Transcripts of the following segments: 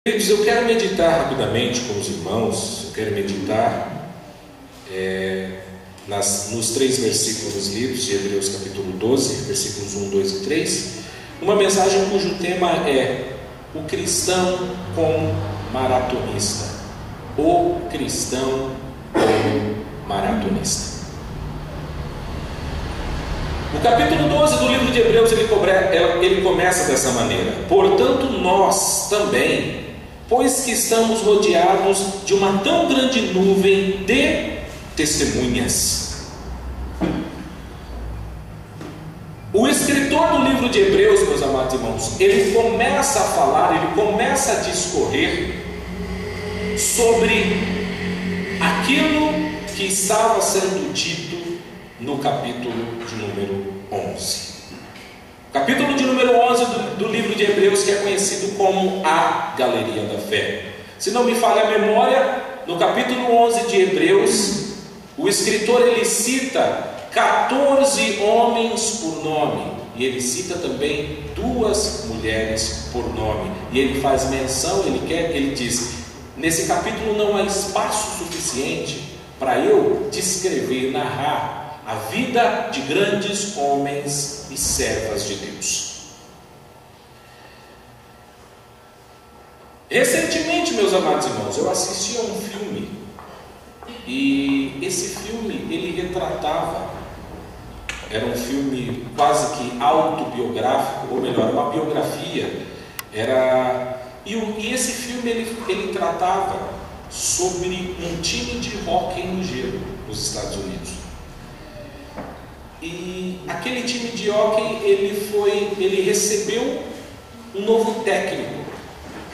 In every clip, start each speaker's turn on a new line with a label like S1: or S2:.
S1: Queridos, eu quero meditar rapidamente com os irmãos, eu quero meditar nos 3 versículos lidos de Hebreus capítulo 12, versículos 1, 2 e 3, uma mensagem cujo tema é o cristão como maratonista. O cristão como maratonista. O capítulo 12 do livro de Hebreus ele começa dessa maneira: portanto nós também, pois que estamos rodeados de uma tão grande nuvem de testemunhas. O escritor do livro de Hebreus, meus amados irmãos, ele começa a falar, ele começa a discorrer sobre aquilo que estava sendo dito no capítulo de número 11. Capítulo de número 11 do livro de Hebreus, que é conhecido como a Galeria da Fé. Se não me falha a memória, no capítulo 11 de Hebreus, o escritor ele cita 14 homens por nome, e ele cita também 2 mulheres por nome, e ele faz menção, ele diz: nesse capítulo não há espaço suficiente para eu descrever, narrar a vida de grandes homens e servas de Deus. Recentemente, meus amados irmãos, eu assisti a um filme, e esse filme ele retratava, era um filme quase que autobiográfico, ou melhor, uma biografia, e esse filme ele tratava sobre um time de hóquei no gelo nos Estados Unidos. E aquele time de hóquei, ele recebeu um novo técnico.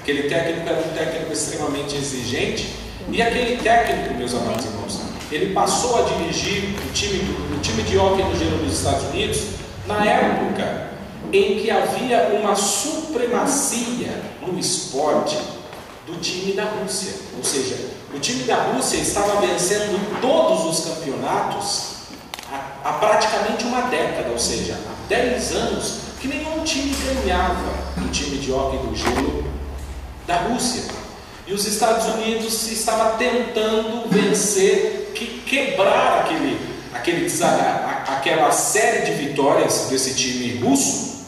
S1: Aquele técnico era um técnico extremamente exigente, e aquele técnico, meus amados irmãos, ele passou a dirigir o time de hóquei no gelo dos Estados Unidos na época em que havia uma supremacia no esporte do time da Rússia. Ou seja, o time da Rússia estava vencendo todos os campeonatos há praticamente uma década, ou seja, há 10 anos que nenhum time ganhava do time de hóquei do gelo da Rússia. E os Estados Unidos estava tentando vencer, quebrar aquela série de vitórias desse time russo.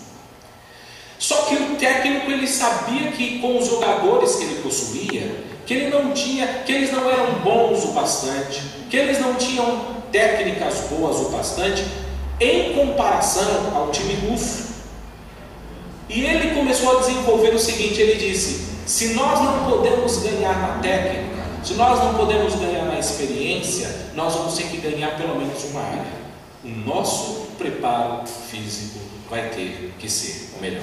S1: Só que o técnico ele sabia que com os jogadores que ele possuía, que eles não eram bons o bastante, que eles não tinham técnicas boas o bastante em comparação ao time russo. E ele começou a desenvolver o seguinte: ele disse: se nós não podemos ganhar na técnica, se nós não podemos ganhar na experiência, nós vamos ter que ganhar pelo menos uma área. O nosso preparo físico vai ter que ser o melhor.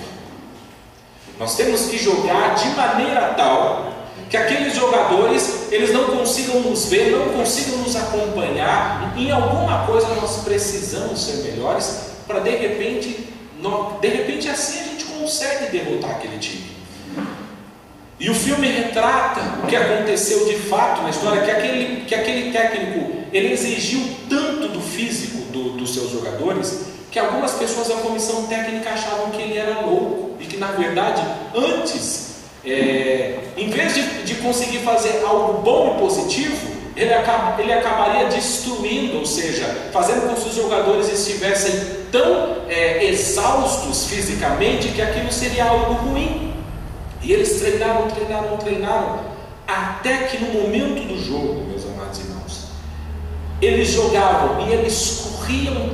S1: Nós temos que jogar de maneira tal que aqueles jogadores, eles não consigam nos ver, não consigam nos acompanhar. Em alguma coisa nós precisamos ser melhores, para de repente assim a gente consegue derrotar aquele time. E o filme retrata o que aconteceu de fato na história, que aquele técnico, ele exigiu tanto do físico dos seus jogadores, que algumas pessoas da comissão técnica achavam que ele era louco, e que na verdade, antes, em vez de conseguir fazer algo bom e positivo, ele acabaria destruindo, ou seja, fazendo com que os jogadores estivessem tão exaustos fisicamente que aquilo seria algo ruim. E eles treinaram, até que no momento do jogo, meus amados irmãos, eles jogavam e eles corriam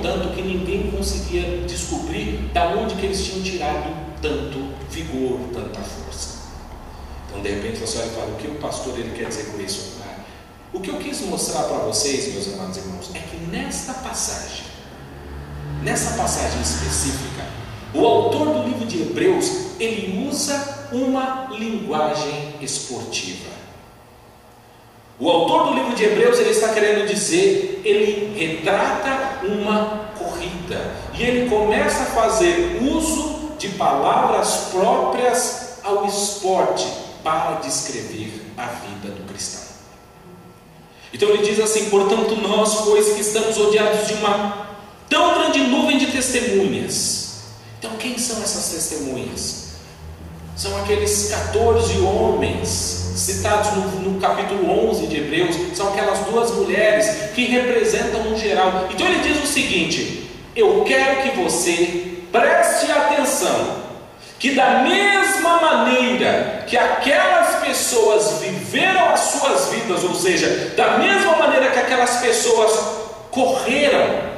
S1: tanto que ninguém conseguia descobrir da onde que eles tinham tirado tanto vigor, tanta força. Então de repente você olha e fala: o que o pastor ele quer dizer com isso? O que eu quis mostrar para vocês, meus amados irmãos, é que nessa passagem específica, o autor do livro de Hebreus, ele usa uma linguagem esportiva. O autor do livro de Hebreus, ele está querendo dizer, ele retrata uma corrida, e ele começa a fazer uso de palavras próprias ao esporte para descrever a vida do cristão. Então ele diz assim: portanto nós, pois que estamos rodeados de uma tão grande nuvem de testemunhas. Então quem são essas testemunhas? são aqueles 14 homens citados no capítulo 11 de Hebreus, são aquelas duas mulheres que representam um geral. Então ele diz o seguinte: eu quero que você preste atenção, que da mesma maneira que aquelas pessoas viveram as suas vidas, ou seja, da mesma maneira que aquelas pessoas correram,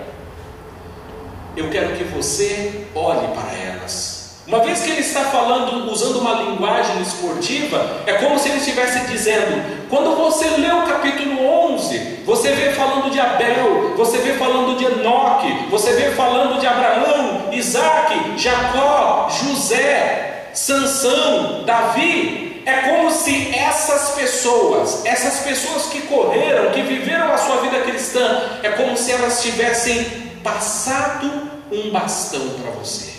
S1: eu quero que você olhe para elas. Uma vez que ele está falando, usando uma linguagem esportiva, é como se ele estivesse dizendo: quando você lê o capítulo 11, você vê falando de Abel, você vê falando de Enoque, você vê falando de Abraão, Isaac, Jacó, José, Sansão, Davi. É como se essas pessoas que correram, que viveram a sua vida cristã, é como se elas tivessem passado um bastão para você.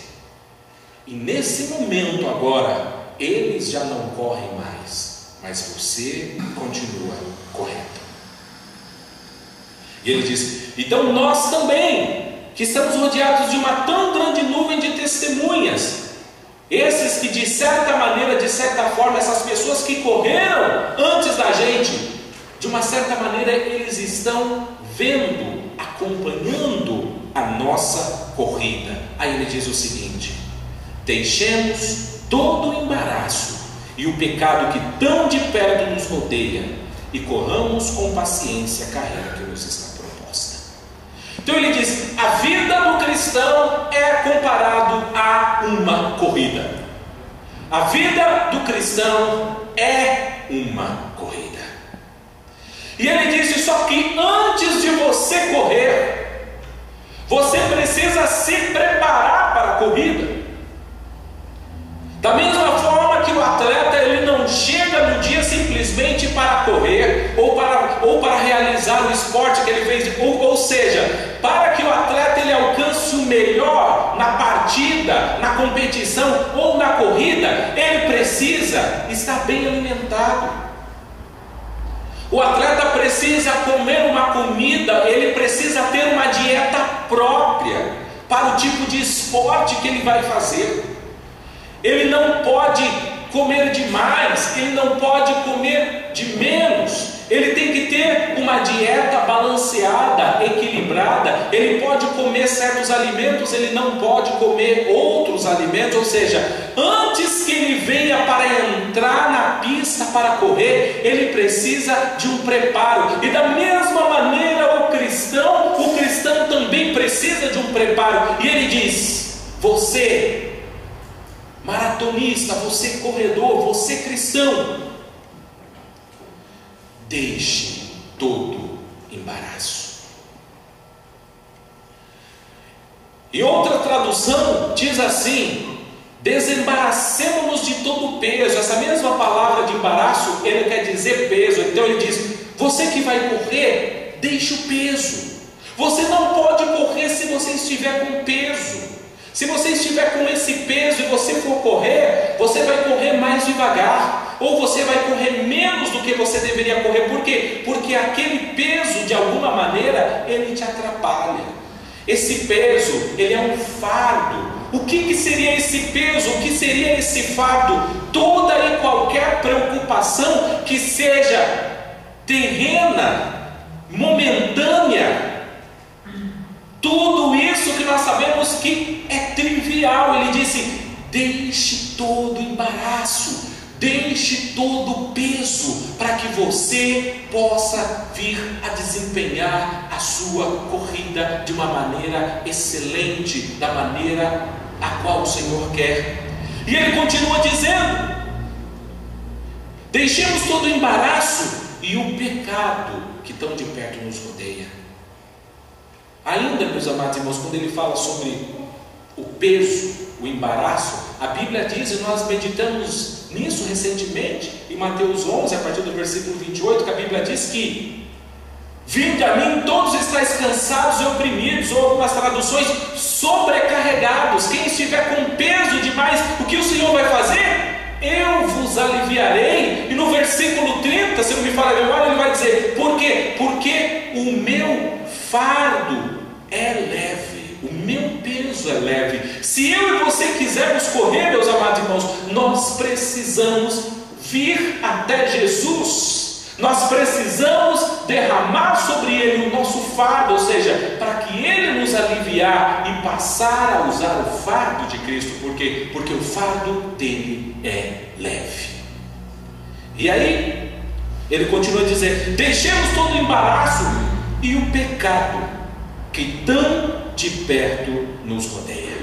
S1: E nesse momento agora, eles já não correm mais, mas você continua correndo. E ele diz: então nós também, que estamos rodeados de uma tão grande nuvem de testemunhas, esses que de certa maneira, de certa forma, essas pessoas que correram antes da gente, de uma certa maneira eles estão vendo, acompanhando a nossa corrida. Aí ele diz o seguinte: deixemos todo o embaraço e o pecado que tão de perto nos rodeia e corramos com paciência a carreira que nos está proposta. Então ele diz: a vida do cristão é comparado a uma corrida. A vida do cristão é uma corrida. E ele disse: só que antes de você correr, você precisa se preparar para a corrida. Da mesma forma que o atleta, ele não chega no dia simplesmente para correr ou para realizar o esporte que ele fez, ou seja, para que o atleta ele alcance o melhor na partida, na competição ou na corrida, ele precisa estar bem alimentado. O atleta precisa comer uma comida, ele precisa ter uma dieta própria para o tipo de esporte que ele vai fazer. Ele não pode comer demais, ele não pode comer de menos. Ele tem que ter uma dieta balanceada, equilibrada. Ele pode comer certos alimentos, ele não pode comer outros alimentos. Ou seja, antes que ele venha para entrar na pista para correr, ele precisa de um preparo. E da mesma maneira o cristão também precisa de um preparo. E ele diz: você maratonista, você corredor, você cristão, deixe todo embaraço. E outra tradução diz assim: desembaracemos-nos de todo o peso. Essa mesma palavra de embaraço, ele quer dizer peso. Então ele diz: você que vai correr, deixe o peso. Você não pode correr se você estiver com peso. Se você estiver com esse peso e você for correr, você vai correr mais devagar, ou você vai correr menos do que você deveria correr. Por quê? Porque aquele peso, de alguma maneira, ele te atrapalha. Esse peso, ele é um fardo. O que seria esse peso? O que seria esse fardo? Toda e qualquer preocupação que seja terrena, momentânea, tudo isso que nós sabemos que é trivial. Ele disse: deixe todo o embaraço, deixe todo o peso, para que você possa vir a desempenhar a sua corrida de uma maneira excelente, da maneira a qual o Senhor quer. E ele continua dizendo: deixemos todo o embaraço e o pecado que tão de perto nos rodeia. Ainda, meus amados irmãos, quando ele fala sobre o peso, o embaraço, a Bíblia diz, e nós meditamos nisso recentemente, em Mateus 11, a partir do versículo 28, que a Bíblia diz que: vinde a mim todos estáis cansados e oprimidos, ou algumas traduções, sobrecarregados. Quem estiver com peso demais, o que o Senhor vai fazer? Eu vos aliviarei. E no versículo 30, se não me falha a memória, ele vai dizer: por quê? Porque o meu fardo é leve, o meu peso Jesus é leve. Se eu e você quisermos correr, meus amados irmãos, nós precisamos vir até Jesus. Nós precisamos derramar sobre Ele o nosso fardo, ou seja, para que Ele nos aliviar e passar a usar o fardo de Cristo. Por quê? Porque o fardo dele é leve. E aí, ele continua a dizer: deixemos todo o embaraço e o pecado que tão de perto nos rodeia.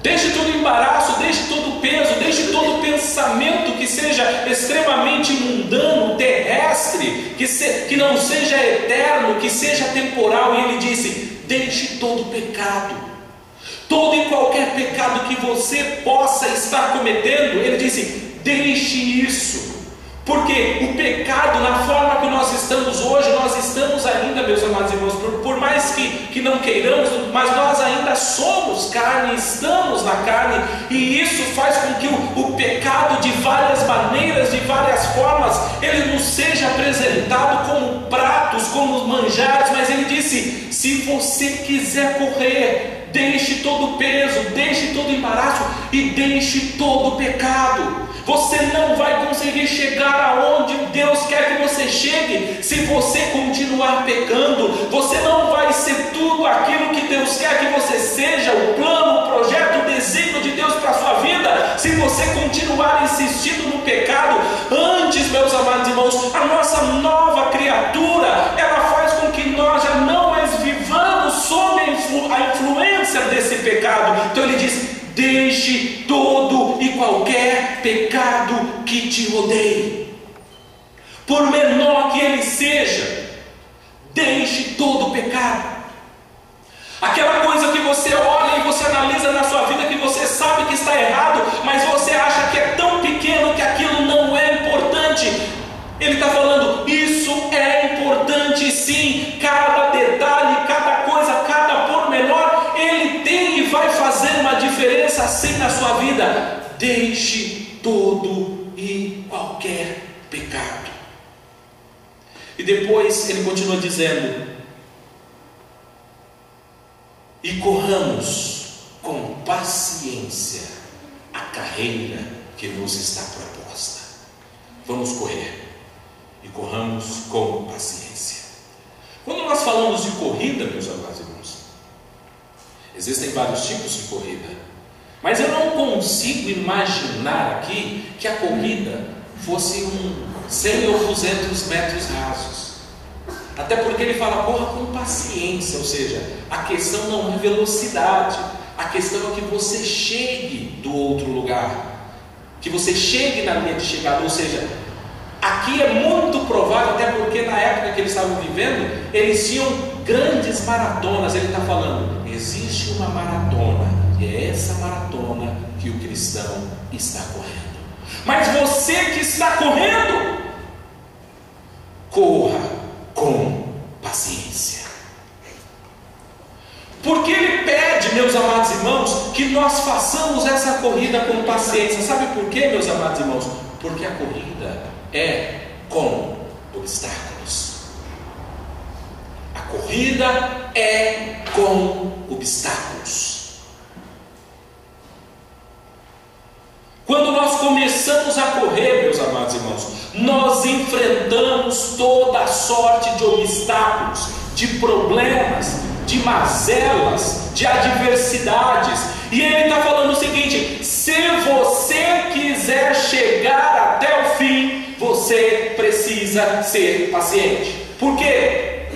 S1: Deixe todo o embaraço, deixe todo o peso, deixe todo o pensamento que seja extremamente mundano, terrestre, que não seja eterno, que seja temporal. E ele disse: deixe todo o pecado, todo e qualquer pecado que você possa estar cometendo. Ele disse: deixe isso. Porque o pecado, na forma que nós estamos hoje, nós estamos ainda, meus amados irmãos, por mais que não queiramos, mas nós ainda somos carne, estamos na carne, e isso faz com que o pecado, de várias maneiras, de várias formas, ele nos seja apresentado como pratos, como manjares. Mas ele disse: se você quiser correr, deixe todo o peso, deixe todo o embaraço e deixe todo o pecado. Você não vai conseguir chegar aonde Deus quer que você chegue se você continuar pecando. Você não vai ser tudo aquilo que Deus quer que você seja, o plano, o projeto, o desígnio de Deus para a sua vida, se você continuar insistindo no pecado. Antes, meus amados irmãos, a nossa nova criatura, ela faz com que nós já não mais vivamos sob a influência desse pecado. Então ele diz: deixe todo e qualquer pecado que te rodeie, por menor que ele seja. Deixe todo o pecado. Aquela coisa que você olha e você analisa na sua vida, que você sabe que está errado, mas você acha que é tão pequeno que aquilo não é importante. Ele está falando: isso é importante sim. Cada detalhe, cada coisa, cada pormenor, ele tem e vai fazer uma diferença assim na sua vida. Deixe todo e qualquer pecado. E depois ele continua dizendo: e corramos com paciência a carreira que nos está proposta. Vamos correr e corramos com paciência. Quando nós falamos de corrida, meus amados irmãos, existem vários tipos de corrida, mas eu não consigo imaginar aqui que a corrida fosse 100 ou 200 metros rasos. Até porque ele fala: corra com paciência, ou seja, a questão não é velocidade, a questão é que você chegue do outro lugar, que você chegue na linha de chegada. Ou seja, aqui é muito provável, até porque na época que eles estavam vivendo, eles tinham grandes maratonas. Ele está falando: existe uma maratona, e é essa maratona que o cristão está correndo. Mas você que está correndo, corra com paciência. Porque ele pede, meus amados irmãos, que nós façamos essa corrida com paciência. Sabe por quê, meus amados irmãos? Porque a corrida é com obstáculos. A corrida é com obstáculos. Quando nós começamos a correr, meus amados irmãos, nós enfrentamos toda a sorte de obstáculos, de problemas, de mazelas, de adversidades. E ele está falando o seguinte: se você quiser chegar até o fim, você precisa ser paciente. Por quê?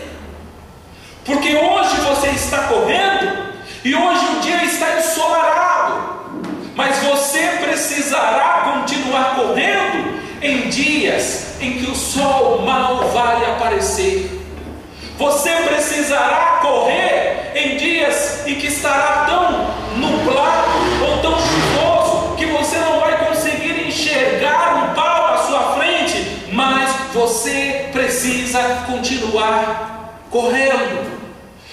S1: Porque hoje você está correndo e hoje o dia está ensolarado, mas você precisará continuar correndo em dias em que o sol mal vai aparecer. Você precisará correr em dias em que estará tão nublado ou tão chuvoso que você não vai conseguir enxergar um pau à sua frente, mas você precisa continuar correndo.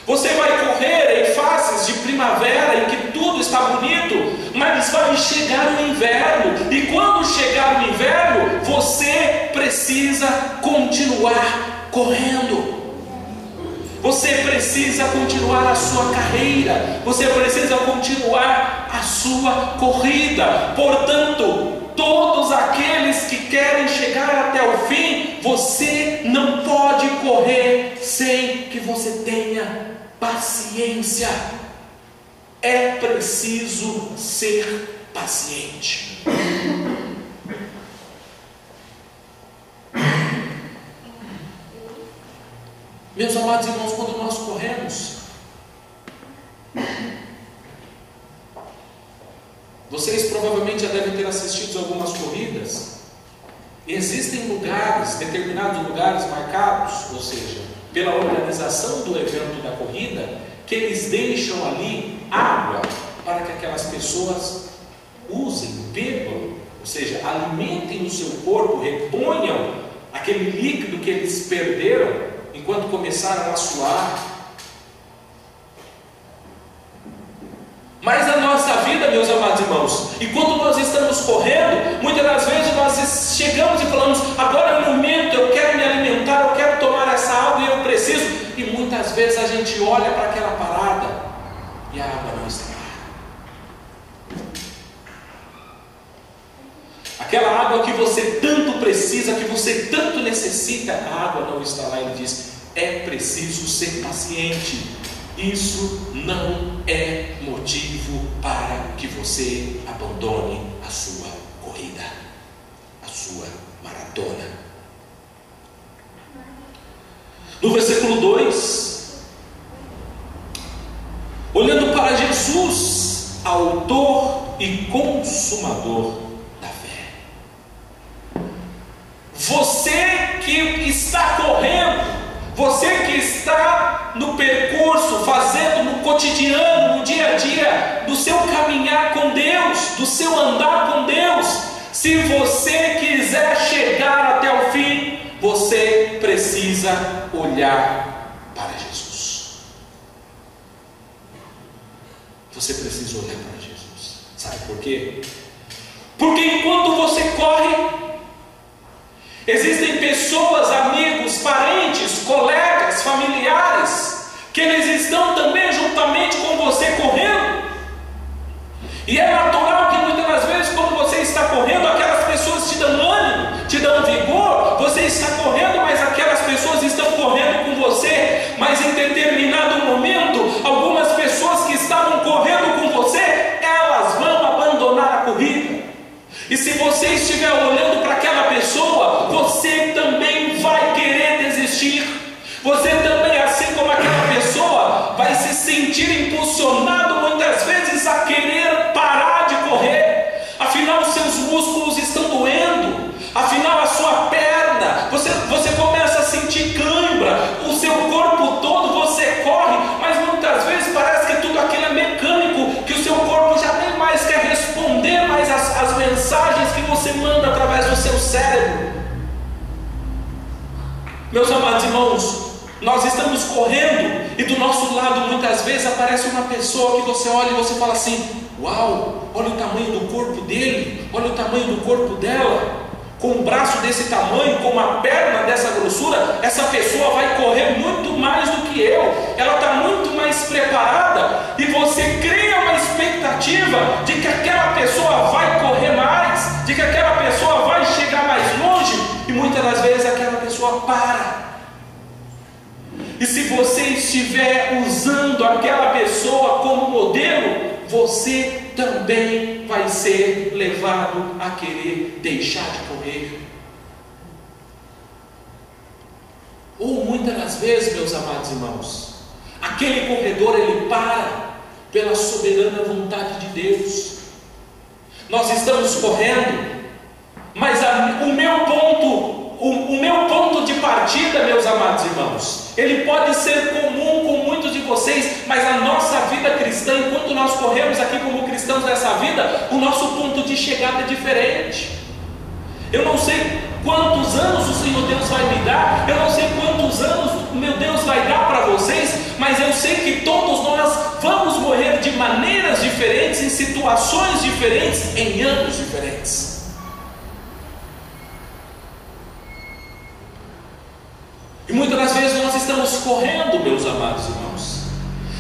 S1: Você vai correr em fases de primavera em que tudo está bonito, mas vai chegar o inverno, e quando chegar o inverno, você precisa continuar correndo. Você precisa precisa continuar a sua carreira, você precisa continuar a sua corrida. Portanto, todos aqueles que querem chegar até o fim, você não pode correr sem que você tenha paciência. É preciso ser paciente. Meus amados irmãos, quando nós corremos, vocês provavelmente já devem ter assistido algumas corridas. Existem lugares, determinados lugares marcados, ou seja, pela organização do evento da corrida, que eles deixam ali água para que aquelas pessoas usem, bebam, ou seja, alimentem o seu corpo, reponham aquele líquido que eles perderam enquanto começaram a suar. Mas na nossa vida, meus amados irmãos, enquanto nós estamos correndo, muitas das vezes nós chegamos e falamos: agora é o momento, eu quero me alimentar, eu quero tomar essa água e eu preciso. E muitas vezes a gente olha para aquela parada e a água não está lá. Aquela água que você tanto precisa, que você tanto necessita, a água não está lá. Ele diz: é preciso ser paciente. Isso não é motivo para que você abandone a sua corrida, a sua maratona. No versículo 2, olhando para Jesus, autor e consumador da fé. Você que está correndo, você que está no percurso, fazendo no cotidiano, no dia a dia, do seu caminhar com Deus, do seu andar com Deus, se você quiser chegar até o fim, você precisa olhar para Jesus. Você precisa olhar para Jesus. Sabe por quê? Porque enquanto você corre, existem pessoas, amigos, parentes, colegas, familiares, que eles estão também juntamente com você correndo. E é natural que muitas das vezes, quando você está correndo, aquelas pessoas te dão ânimo, te dão vigor. Você está correndo, mas aquelas pessoas estão correndo com você. Mas em determinado momento, algumas pessoas que estavam correndo com você, elas vão abandonar a corrida. E se você estiver olhando para aquela pessoa, você também vai querer desistir. Você também, assim como aquela pessoa, vai se sentir impulsionado muitas vezes a querer parar de correr. Afinal, os seus músculos estão doendo. Afinal, a sua perna, você começa a sentir cãibra. O seu corpo todo, você corre, mas muitas vezes parece que tudo aquilo é mecânico, que o seu corpo já nem mais quer responder mais as mensagens que você manda através do seu cérebro. Meus amados irmãos, nós estamos correndo e do nosso lado muitas vezes aparece uma pessoa que você olha e você fala assim: uau, olha o tamanho do corpo dele, olha o tamanho do corpo dela. Com um braço desse tamanho, com uma perna dessa grossura, essa pessoa vai correr muito mais do que eu. Ela está muito mais preparada. E você cria uma expectativa de que aquela pessoa vai correr mais, de que aquela pessoa vai chegar mais longe. E muitas das vezes aquela pessoa para. E se você estiver usando aquela pessoa como modelo, você também vai ser levado a querer deixar de correr. Ou muitas das vezes, meus amados irmãos, aquele corredor ele para pela soberana vontade de Deus. Nós estamos correndo, mas o meu ponto de partida, meus amados irmãos, ele pode ser comum com muitos de vocês, mas a nossa vida cristã, enquanto nós corremos aqui como cristãos nessa vida, o nosso ponto de chegada é diferente. Eu não sei quantos anos o Senhor Deus vai me dar, eu não sei quantos anos o meu Deus vai dar para vocês, mas eu sei que todos nós vamos morrer de maneiras diferentes, em situações diferentes, em anos diferentes. E muitas das vezes nós estamos correndo, meus amados irmãos,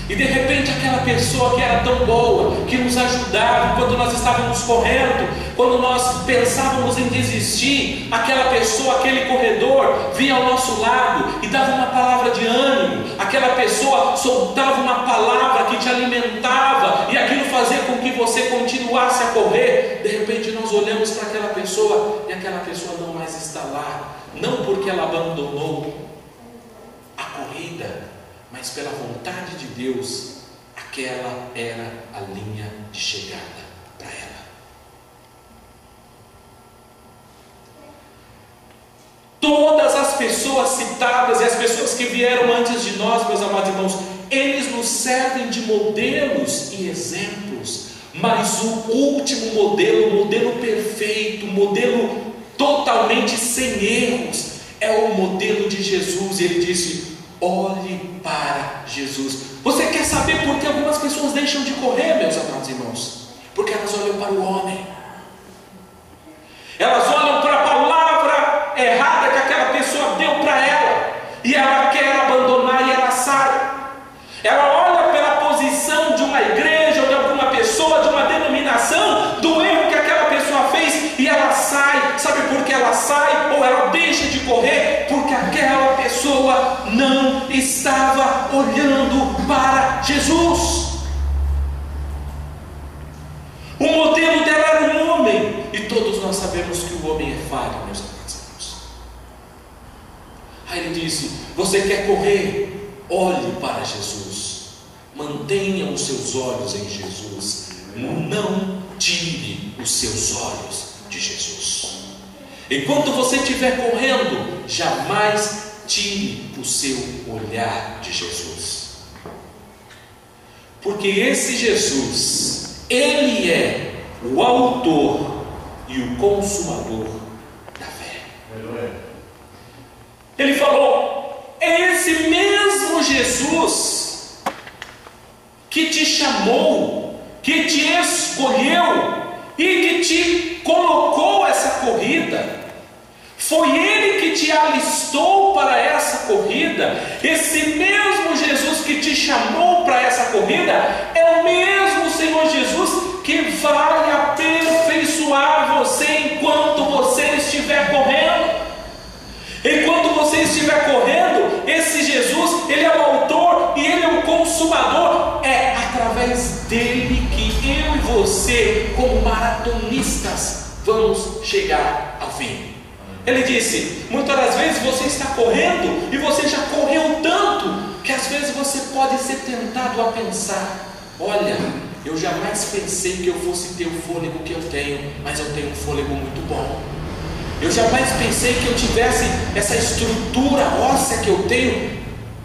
S1: E de repente aquela pessoa que era tão boa, que nos ajudava quando nós estávamos correndo, quando nós pensávamos em desistir, aquela pessoa, aquele corredor vinha ao nosso lado e dava uma palavra de ânimo. Aquela pessoa soltava uma palavra que te alimentava e aquilo fazia com que você continuasse a correr. De repente nós olhamos para aquela pessoa e aquela pessoa não mais está lá, não porque ela abandonou a corrida, mas pela vontade de Deus, aquela era a linha de chegada para ela. Todas as pessoas citadas e as pessoas que vieram antes de nós, meus amados irmãos, eles nos servem de modelos e exemplos, mas o último modelo, o modelo perfeito, o modelo totalmente sem erros, é o modelo de Jesus. Ele disse: olhe para Jesus. Você quer saber por que algumas pessoas deixam de correr, meus amados irmãos? Porque elas olham para o homem, elas olham para a palavra errada que aquela pessoa deu para ela, e ela quer abandonar e ela sai. Ela olha pela posição de uma igreja, ou de alguma pessoa, de uma denominação, do erro que aquela pessoa fez, e ela sai. Sabe por que ela sai ou ela deixa de correr? Porque aquela pessoa não estava olhando para Jesus. O modelo dela era um homem, e todos nós sabemos que o homem é falho, meus amados irmãos. Aí ele disse: você quer correr? Olhe para Jesus, mantenha os seus olhos em Jesus, não tire os seus olhos de Jesus. Enquanto você estiver correndo, jamais tire o seu olhar de Jesus, porque esse Jesus, Ele é o autor e o consumador da fé. Ele falou: é esse mesmo Jesus que te chamou, que te escolheu e que te colocou essa corrida. Foi Ele que te alistou para essa corrida. Esse mesmo Jesus que te chamou para essa corrida é o mesmo Senhor Jesus que vai aperfeiçoar você enquanto você estiver correndo. Enquanto você estiver correndo, esse Jesus, Ele é o autor e Ele é o consumador. É através dele que eu e você, como maratonistas, vamos chegar ao fim. Ele disse: muitas das vezes você está correndo e você já correu tanto que às vezes você pode ser tentado a pensar: olha, eu jamais pensei que eu fosse ter o fôlego que eu tenho, mas eu tenho um fôlego muito bom. Eu jamais pensei que eu tivesse essa estrutura óssea que eu tenho.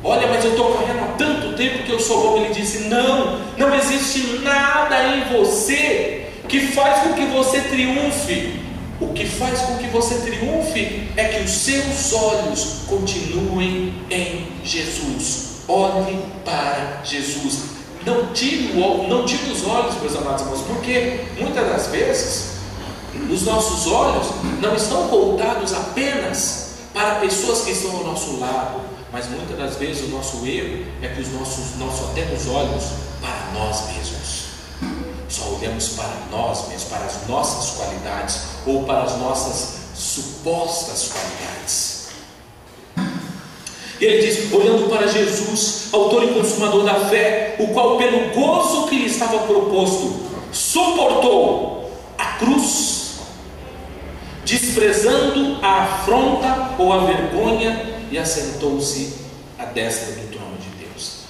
S1: Olha, mas eu estou correndo há tanto tempo que eu sou bom. Ele disse: não existe nada em você que faz com que você triunfe. O que faz com que você triunfe é que os seus olhos continuem em Jesus. Olhe para Jesus. Não tire os olhos, meus amados irmãos, porque muitas das vezes os nossos olhos não estão voltados apenas para pessoas que estão ao nosso lado, mas muitas das vezes o nosso erro é que até os olhos para nós mesmos. Só olhamos para nós mesmos, para as nossas qualidades ou para as nossas supostas qualidades. E ele diz: olhando para Jesus, autor e consumador da fé, o qual pelo gozo que lhe estava proposto, suportou a cruz, desprezando a afronta ou a vergonha, e assentou-se à destra do trono de Deus.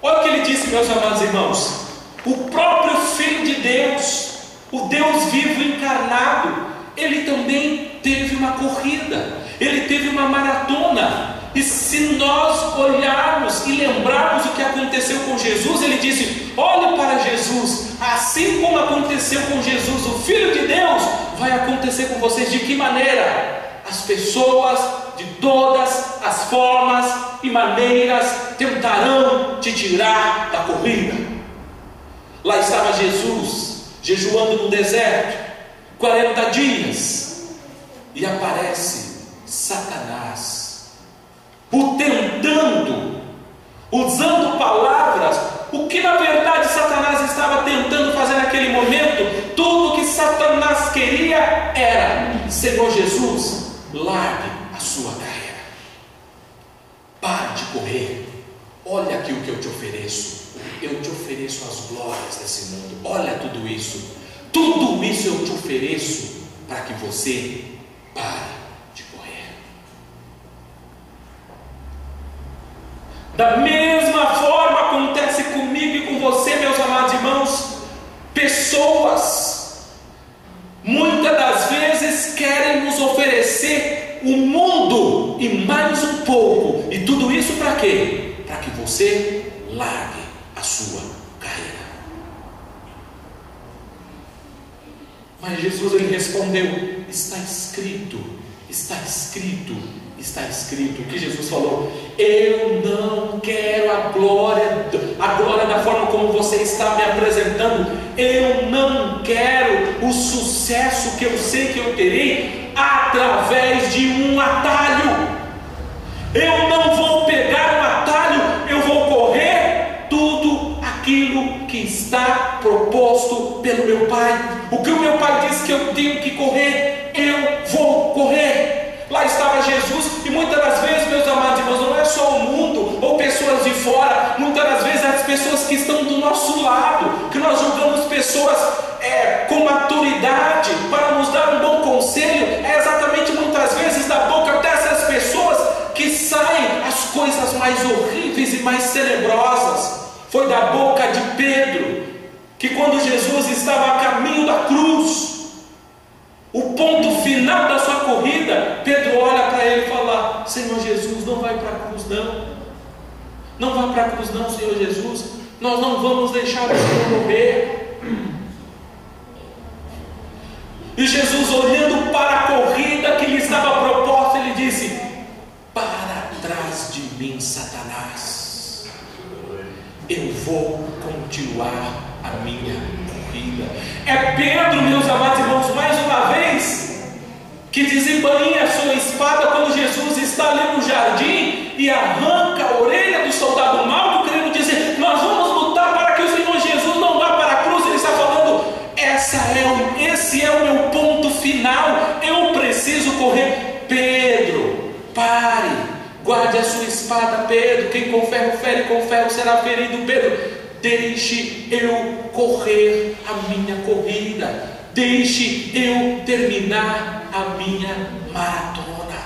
S1: Olha o que ele disse, meus amados irmãos. O próprio Filho de Deus, o Deus vivo encarnado, ele também teve uma corrida, ele teve uma maratona. E se nós olharmos e lembrarmos o que aconteceu com Jesus, ele disse: olhe para Jesus, assim como aconteceu com Jesus, o Filho de Deus, vai acontecer com vocês. De que maneira? As pessoas de todas as formas e maneiras tentarão te tirar da corrida. Lá estava Jesus, jejuando no deserto, 40 dias, e aparece Satanás, o tentando, usando palavras, o que na verdade Satanás estava tentando fazer naquele momento. Tudo que Satanás queria era: Senhor Jesus, largue a sua carreira, pare de correr, olha aqui o que eu te ofereço. Eu te ofereço as glórias desse mundo, olha tudo isso eu te ofereço para que você pare de correr. Da mesma forma acontece comigo e com você, meus amados irmãos. Pessoas muitas das vezes querem nos oferecer o mundo e mais um pouco, e tudo isso para quê? Para que você largue a sua carreira. Mas Jesus, ele respondeu: está escrito, está escrito, está escrito. O que Jesus falou? Eu não quero a glória da forma como você está me apresentando. Eu não quero o sucesso que eu sei que eu terei através de um atalho. Eu não vou pegar um atalho, eu vou correr tudo aquilo que está proposto pelo meu Pai. O que o meu Pai disse que eu tenho que correr, eu vou correr. Lá estava Jesus, e muitas das vezes, meus amados irmãos, não é só o mundo ou pessoas de fora, muitas das vezes as pessoas que estão do nosso lado, que nós julgamos pessoas com maturidade para nos dar um bom conselho, é exatamente muitas vezes da boca dessas pessoas que saem as coisas mais horríveis e mais tenebrosas. Foi da boca de Pedro, que quando Jesus estava a caminho da cruz, o ponto final da sua corrida, Pedro olha para ele e fala: Senhor Jesus, não vai para a cruz não, não vai para a cruz não, Senhor Jesus, nós não vamos deixar o Senhor morrer. E Jesus, olhando para a corrida que lhe estava proposta, ele disse: para trás de mim, Satanás, eu vou continuar a minha corrida. É Pedro, meus amados irmãos, mais uma vez, que desembainha a sua espada quando Jesus está ali no jardim e arranca a orelha do soldado mau, querendo dizer: nós vamos lutar para que o Senhor Jesus não vá para a cruz. Ele está falando: esse é o meu ponto final, eu preciso correr. Pedro, pare, guarde a sua espada. Pedro, quem com ferro fere, com ferro será ferido. Pedro, deixe eu correr a minha corrida, deixe eu terminar a minha maratona.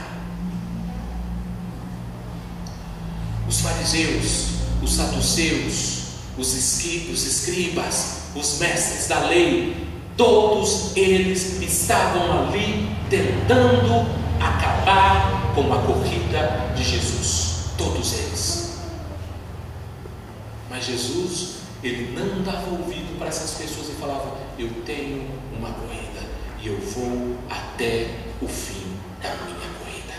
S1: Os fariseus, os saduceus, os escribas, os mestres da lei, todos eles estavam ali tentando acabar com a corrida de Jesus, todos eles. Mas Jesus, ele não dava ouvido para essas pessoas e falava: eu tenho uma corrida e eu vou até o fim da minha corrida.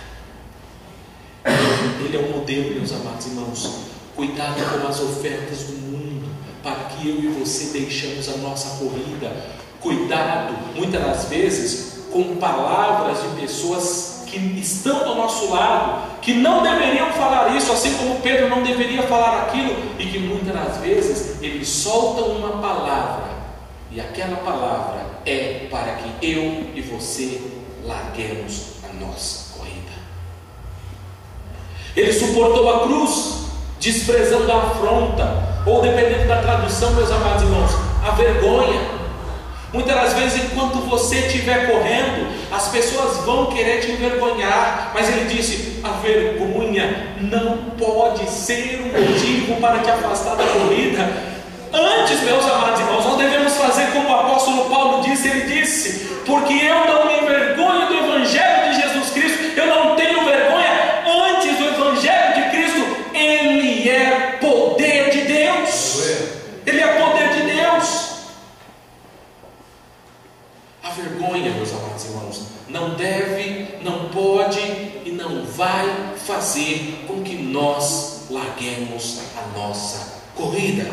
S1: Ele é o modelo, meus amados irmãos. Cuidado com as ofertas do mundo, para que eu e você deixemos a nossa corrida. Cuidado, muitas das vezes, com palavras de pessoas que estão do nosso lado, que não deveriam falar isso, assim como Pedro não deveria falar aquilo, e que muitas das vezes eles soltam uma palavra, e aquela palavra é para que eu e você larguemos a nossa corrida. Ele suportou a cruz, desprezando a afronta, ou dependendo da tradução, meus amados irmãos, a vergonha. Muitas das vezes, enquanto você estiver correndo, as pessoas vão querer te envergonhar, mas ele disse: a vergonha não pode ser um motivo para te afastar da corrida. Antes, meus amados irmãos, nós devemos fazer como o apóstolo Paulo disse. Ele disse: porque eu não me envergonho do evangelho de Jesus Cristo, eu não tenho vergonha. Antes, do evangelho de Cristo, ele é poder de Deus, ele é poder de Deus. A vergonha, meus amados irmãos, não deve, não pode e não vai fazer com que nós larguemos a nossa corrida.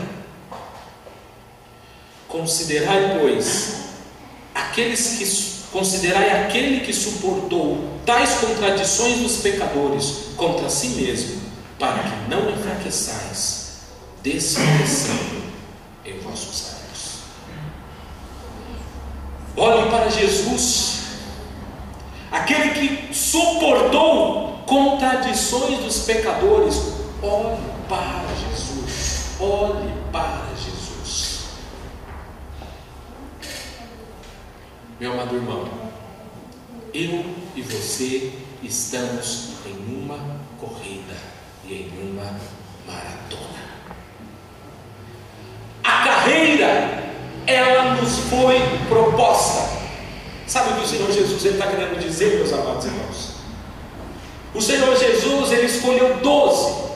S1: Considerai, pois, considerai aquele que suportou tais contradições dos pecadores contra si mesmo, para que não enfraqueçais, desfalecendo em vossos ânimos. Olhe para Jesus, aquele que suportou contradições dos pecadores. Olhe para Jesus, olhe para Jesus. Meu amado irmão, eu e você estamos em uma corrida e em uma maratona. A carreira, ela nos foi proposta. Sabe o que o Senhor Jesus está querendo dizer, meus amados irmãos? O Senhor Jesus, ele escolheu 12.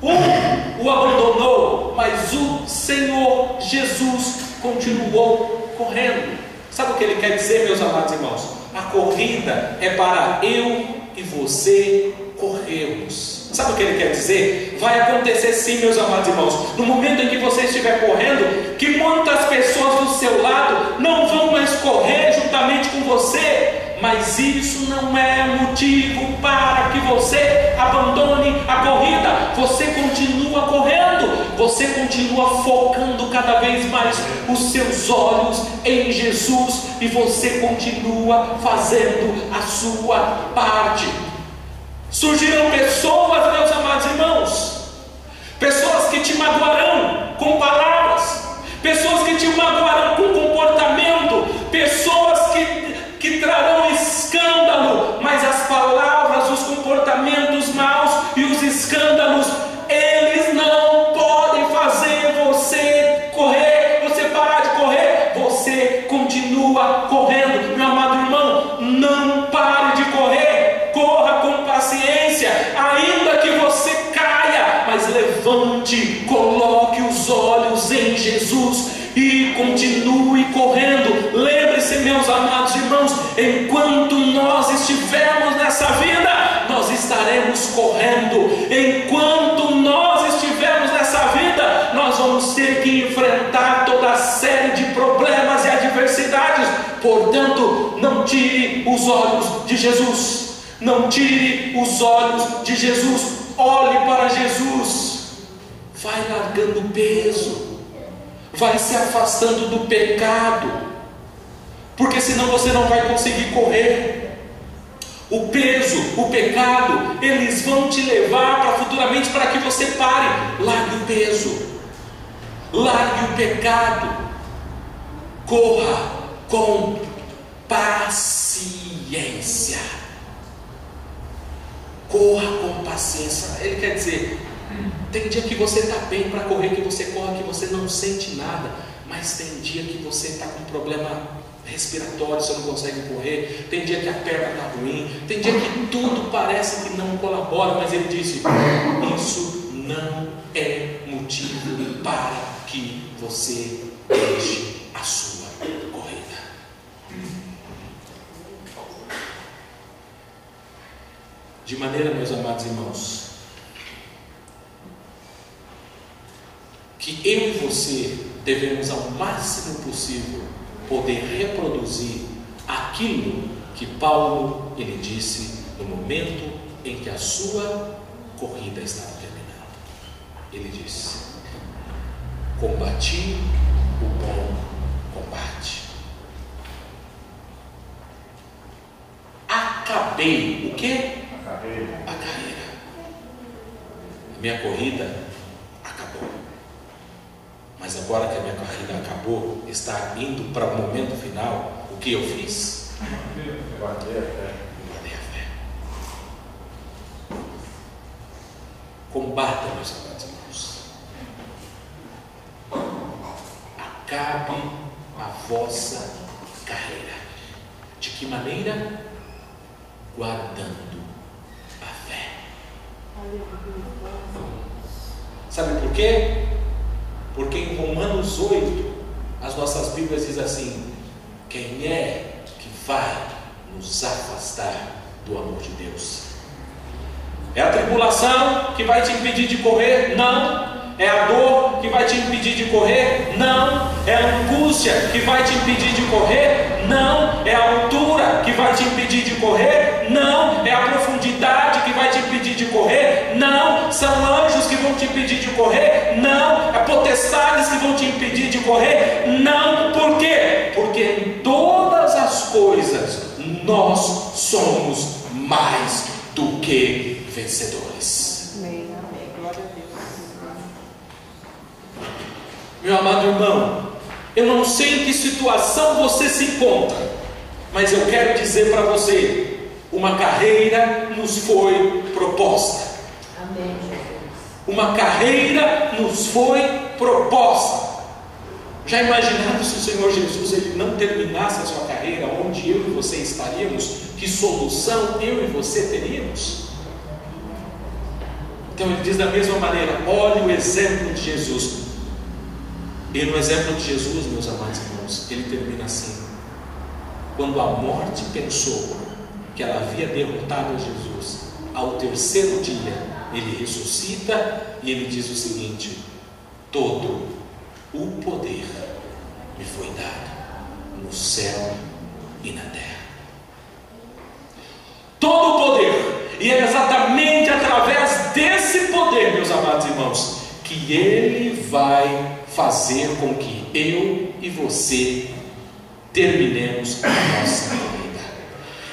S1: Um o abandonou, mas o Senhor Jesus continuou correndo. Sabe o que ele quer dizer, meus amados irmãos? A corrida é para eu e você corrermos. Sabe o que ele quer dizer? Vai acontecer sim, meus amados irmãos, no momento em que você estiver correndo, que muitas pessoas do seu lado não vão mais correr juntamente com você. Mas isso não é motivo para que você abandone a corrida. Você continua correndo, você continua focando cada vez mais os seus olhos em Jesus, e você continua fazendo a sua parte. Surgirão pessoas, meus amados irmãos, pessoas que te magoarão com palavras, pessoas que te magoarão com comportamento, pessoas que trarão escândalo, mas as palavras, os comportamentos maus e os escândalos, eles não podem fazer você correr, você parar de correr. Você continua correndo, meu amado irmão. Não pare de correr, corra com paciência, ainda que você caia, mas levante, coloque os olhos em Jesus e continue correndo. Lembre-se, meus amados irmãos, enquanto nós estivermos nessa vida, nós estaremos correndo. Enquanto nós estivermos nessa vida, nós vamos ter que enfrentar toda a série de problemas e adversidades. Portanto, não tire os olhos de Jesus. Não tire os olhos de Jesus. Olhe para Jesus. Vai largando o peso, vai se afastando do pecado, porque senão você não vai conseguir correr. O peso, o pecado, eles vão te levar para futuramente para que você pare. Largue o peso, largue o pecado, corra com paciência. Corra com paciência. Ele quer dizer, tem dia que você está bem para correr, que você corre, que você não sente nada. Mas tem dia que você está com problema respiratório, você não consegue correr. Tem dia que a perna está ruim. Tem dia que tudo parece que não colabora. Mas ele disse, isso não é motivo para que você deixe a sua corrida. De maneira, meus amados irmãos, que eu e você devemos ao máximo possível poder reproduzir aquilo que Paulo ele disse no momento em que a sua corrida estava terminando. Ele disse: combati o bom combate, acabei o quê? A carreira. A minha corrida acabou. Mas agora que a minha corrida acabou, está indo para o momento final, o que eu fiz? Guardei a fé. Combata, meus amados irmãos. Acabe a vossa carreira. De que maneira? Guardando a fé. Sabe por quê? Porque em Romanos 8, as nossas Bíblias dizem assim: quem é que vai nos afastar do amor de Deus? É a tribulação que vai te impedir de correr? Não. É a dor que vai te impedir de correr? Não. É a angústia que vai te impedir de correr? Não. É a altura que vai te impedir de correr? Não. É a profundidade que vai te impedir de correr? Não. São anjos que vão te impedir de correr? Não. É potestades que vão te impedir de correr? Não. Por quê? Porque em todas as coisas nós somos mais do que vencedores.
S2: Amém. Amém. Glória a Deus.
S1: Meu amado irmão, eu não sei em que situação você se encontra, mas eu quero dizer para você: uma carreira nos foi proposta.
S2: Amém.
S1: Uma carreira nos foi proposta. Já imaginaram se o Senhor Jesus ele não terminasse a sua carreira, onde eu e você estaríamos? Que solução eu e você teríamos? Então ele diz da mesma maneira: olhe o exemplo de Jesus. E no exemplo de Jesus, meus amados irmãos, ele termina assim: quando a morte pensou que ela havia derrotado a Jesus, ao terceiro dia ele ressuscita e ele diz o seguinte: todo o poder me foi dado no céu e na terra. Todo o poder. E é exatamente através desse poder, meus amados irmãos, que ele vai fazer com que eu e você terminemos a nossa vida.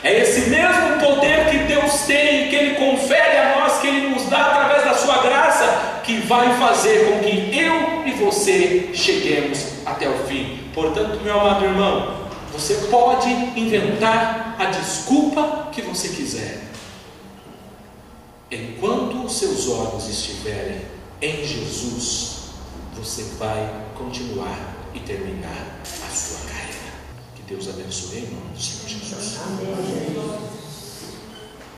S1: É esse mesmo poder que Deus tem, que Ele confere a nós, que Ele nos dá através da sua graça, que vai fazer com que eu e você cheguemos até o fim. Portanto, meu amado irmão, você pode inventar a desculpa que você quiser. Enquanto os seus olhos estiverem em Jesus, você vai continuar e terminar a sua carreira. Que Deus abençoe em nome do Senhor Jesus.
S2: Amém.